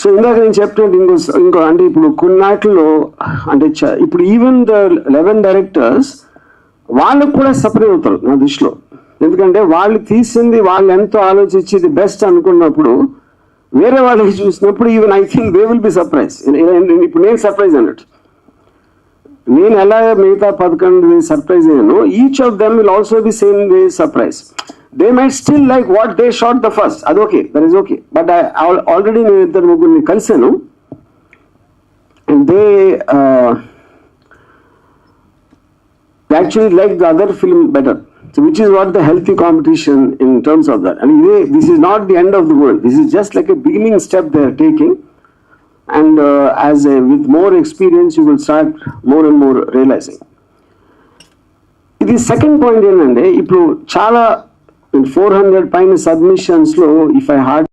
So ఇందాక నేను చెప్పినట్టు ఇంకో అంటే ఇప్పుడు కొన్నాటిలో అంటే ఇప్పుడు ఈవెన్ ద 11 డైరెక్టర్స్ వాళ్ళకు కూడా సపరేట్ అవుతారు నా దృష్టిలో. ఎందుకంటే వాళ్ళు తీసింది వాళ్ళు ఎంతో ఆలోచించి ఇది బెస్ట్ అనుకున్నప్పుడు వేరే వాళ్ళకి చూసినప్పుడు even I think they will be surprise. ఇప్పుడు నేను సర్ప్రైజ్ అన్నట్టు, నేను ఎలా మిగతా 11 సర్ప్రైజ్ అయ్యాను, each of them will also be same way surprise. They might still like what they shot the first, అది okay, that is okay. But already నేను 2-3 కలిసాను and they actually like the other film better. So which is what the healthy competition in terms of that. And this is not the end of the world. This is just like a beginning step they are taking. And with more experience, you will start more and more realizing. This second point ఏంటంటే ఇప్పుడు చాలా 400 పైన submissions లో if I had